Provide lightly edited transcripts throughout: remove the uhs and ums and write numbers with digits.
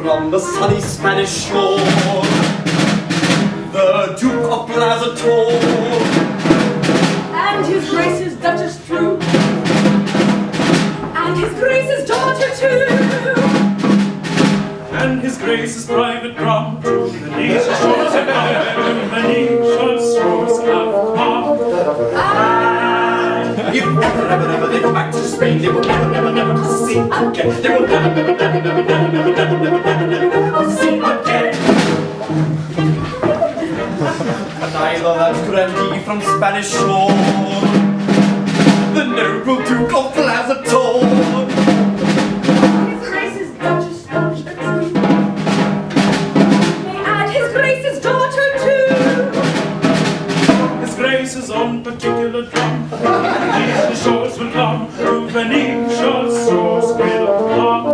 from the sunny Spanish shore, the Duke of Plaza Toro, and his Grace's Duchess True, and his Grace's daughter too, and his Grace's private drum, to Venetian shores have come, Venetian shores have come. If never they go back to Spain, they will never see again. They will never see again. Neither that grandee from Spanish shore, the noble Duke of Plaza Toro, his Grace's Duchess daughter too, may add his Grace's daughter too, His Grace's own particular drum, Venetian shores will come, to Venetian shores will come.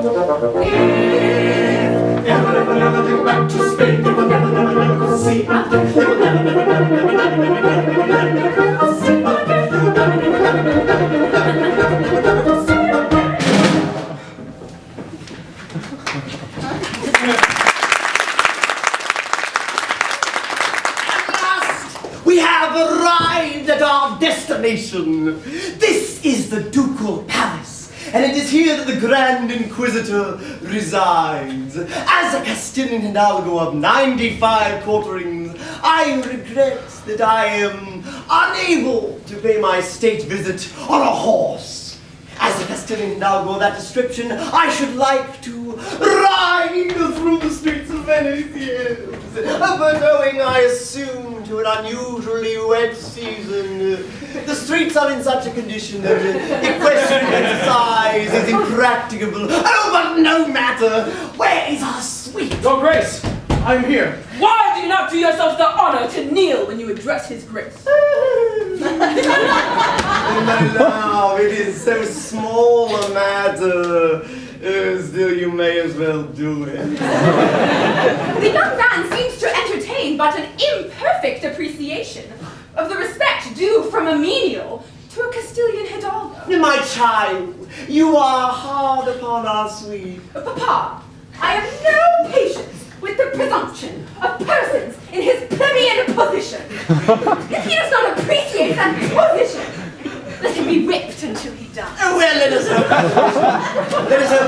never they go back to Spain, they will never see again. They will never see We have arrived at our destination. This is the Ducal Palace, and it is here that the Grand Inquisitor resides. As a Castilian Hidalgo of 95 quarterings, I regret that I am unable to pay my state visit on a horse. As a Castilian Hidalgo of that description, I should like to ride through the streets of Venice, yes. But owing, I assume, to an unusually wet season, the streets are in such a condition that equestrian exercise is impracticable. Oh, but no matter! Where is our suite? Your Grace, I'm here. Why do you not do yourself the honor to kneel when you address his Grace? No, it is so small a matter. Still, you may as well do it. The young man seems to entertain but an imperfect appreciation of the respect due from a menial to a Castilian Hidalgo. My child, you are hard upon our suite. Papa, I have no patience with the presumption of persons in his plebeian position. If he does not appreciate that position, let him be whipped until he dies. Well, let us hope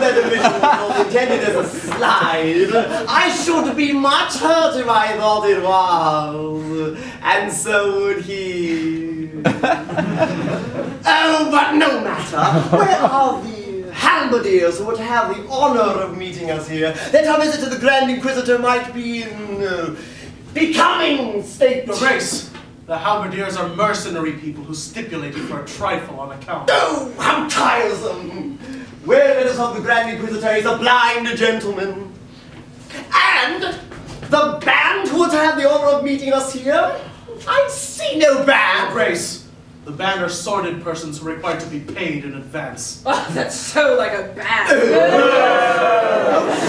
that the mission was intended as a slide. I should be much hurt if I thought it was, and so would he. Oh, but no matter. Where are the halberdiers who would have the honor of meeting us here, that our visit to the Grand Inquisitor might be in becoming state? Your Grace, the halberdiers are mercenary people who stipulated for a trifle on account. Oh, how tiresome! Well, let us hope the Grand Inquisitor is a blind gentleman. And the band who would have the honor of meeting us here? I see no Your band. Grace, the band are sordid persons who require to be paid in advance. Oh, that's so like a band.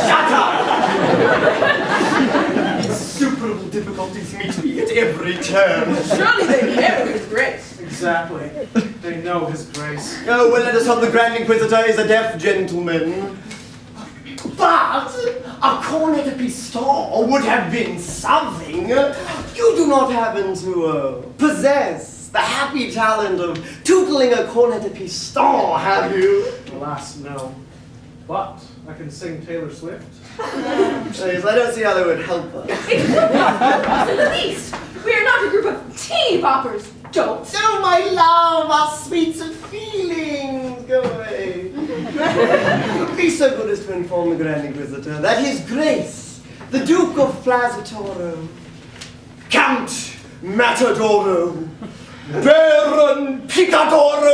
Shut up! Insuperable difficulties meet me at every turn. Surely they know his Grace. Exactly. They know His Grace. Oh, well, let us hope the Grand Inquisitor is a deaf gentleman. But a cornet à piston would have been something. You do not happen to possess the happy talent of tootling a cornet à piston, have you? Alas, no. But I can sing Taylor Swift. Yes, I don't see how that would help us. It would not help us in the least. We are not a group of tea-boppers, don't. Oh, my love, our sweets of feelings. Go away. Be so good as to inform the Grand Inquisitor that His Grace, the Duke of Plaza Toro, Count Matadoro, Baron Picadoro,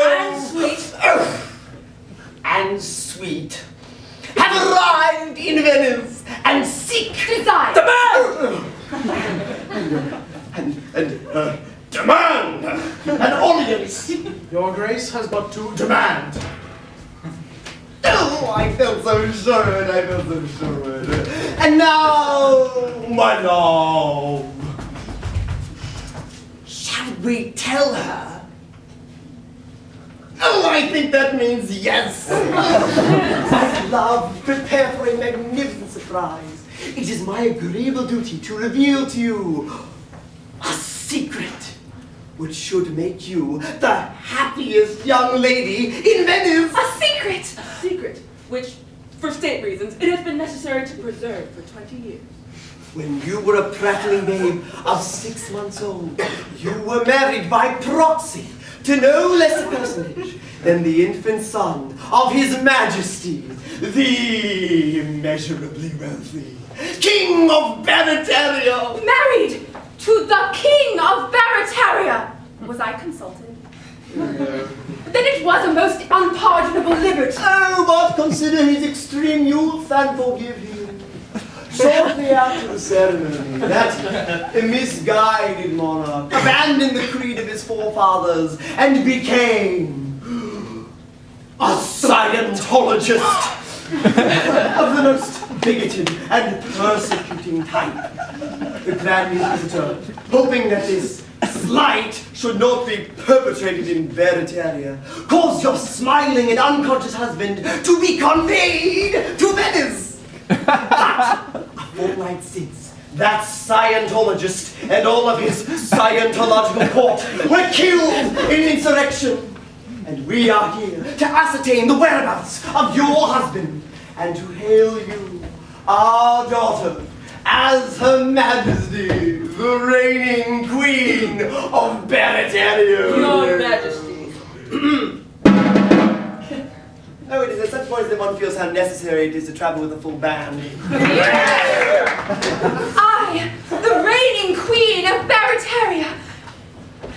and sweet, have arrived in Venice and seek Desire. demand an audience. Your Grace has but to demand. Oh, I felt so sure, I felt so sure. And now, my love, shall we tell her? Oh, I think that means yes. My love, prepare for a magnificent surprise. surprise, it is my agreeable duty to reveal to you a secret which should make you the happiest young lady in Venice. A secret! A secret, which, for state reasons, it has been necessary to preserve for 20 years. When you were a prattling babe of 6 months old, you were married by proxy to no less a personage than the infant son of His Majesty, the immeasurably wealthy King of Barataria. Married to the King of Barataria! Was I consulted? Then it was a most unpardonable liberty. Oh, but consider his extreme youth and forgive him. Shortly after the ceremony, that misguided monarch abandoned the creed of his forefathers and became a Scientologist of the most bigoted and persecuting type. The Grand Inquisitor, hoping that this slight should not be perpetrated in Barataria, caused your smiling and unconscious husband to be conveyed to Venice. But a fortnight since, that Scientologist and all of his Scientological court were killed in insurrection. And we are here to ascertain the whereabouts of your husband and to hail you, our daughter, as Her Majesty, the reigning Queen of Barataria. Your Majesty. Oh, it is at such points that one feels how necessary it is to travel with a full band. I, the reigning Queen of Barataria,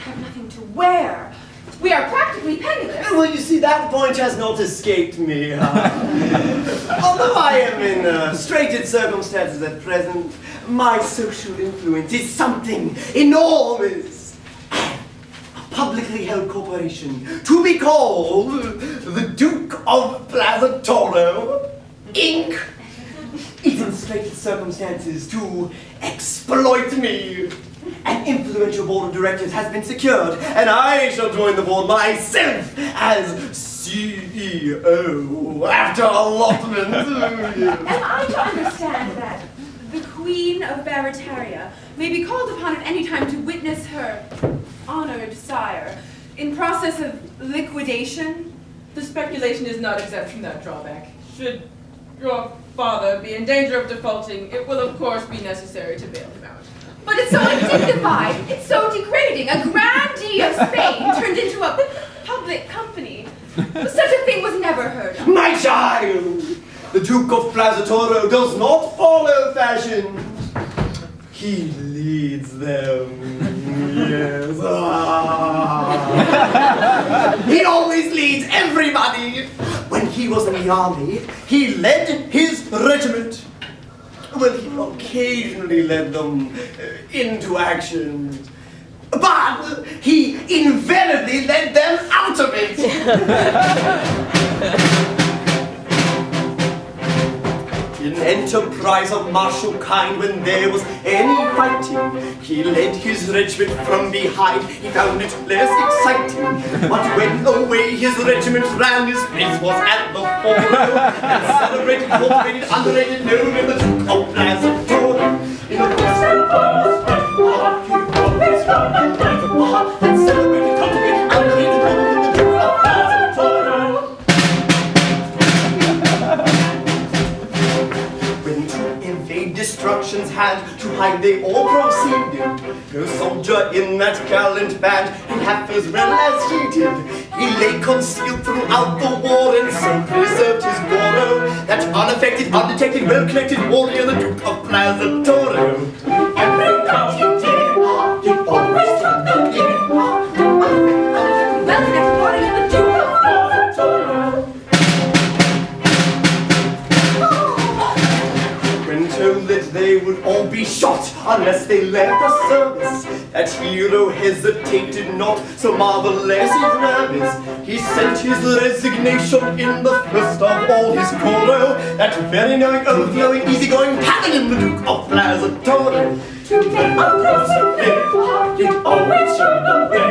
have nothing to wear. We are practically penniless. Well, you see, that point has not escaped me. Although I am in straitened circumstances at present, my social influence is something enormous. A publicly held corporation to be called the Duke of Plaza Toro, Inc. is in straitened circumstances to exploit me. An influential board of directors has been secured, and I shall join the board myself as CEO after allotment. Am I to understand that the Queen of Barataria may be called upon at any time to witness her honored sire in process of liquidation? The speculation is not exempt from that drawback. Should your father be in danger of defaulting, it will of course be necessary to bail him out. But it's so undignified, it's so degrading. A grandee of Spain turned into a public company. Such a thing was never heard of. My child! The Duke of Plaza Toro does not follow fashion. He leads them. Yes. He always leads everybody. When he was in the army, he led his regiment. Well, he occasionally led them into action. But he invariably led them out of it. In enterprise of martial kind, when there was any fighting, he led his regiment from behind. He found it less exciting. But when away his regiment ran, his place was at the fore. And celebrated, cultivated, underrated, known in the Duke of Plaza Toro. In a western forest, and celebrated, cultivated, underrated, known in the Duke of Plaza Toro. Destruction's hand to hide they all proceeded. No soldier in that gallant band in half as well as he did. He lay concealed throughout the war and so preserved his Glodo. That unaffected, undetected, well-connected warrior, the Duke of Plaza Toro. Every cut he did, he always took the lead. Well-connected warrior, the Duke of Plaza Toro. Told that they would all be shot unless they left the service. That hero hesitated not, so marvelous his nervous. He sent his resignation in the first of all his coro. That very knowing, overflowing, easygoing paladin, the Duke of Plaza Toro. To make a person live, you always show the way.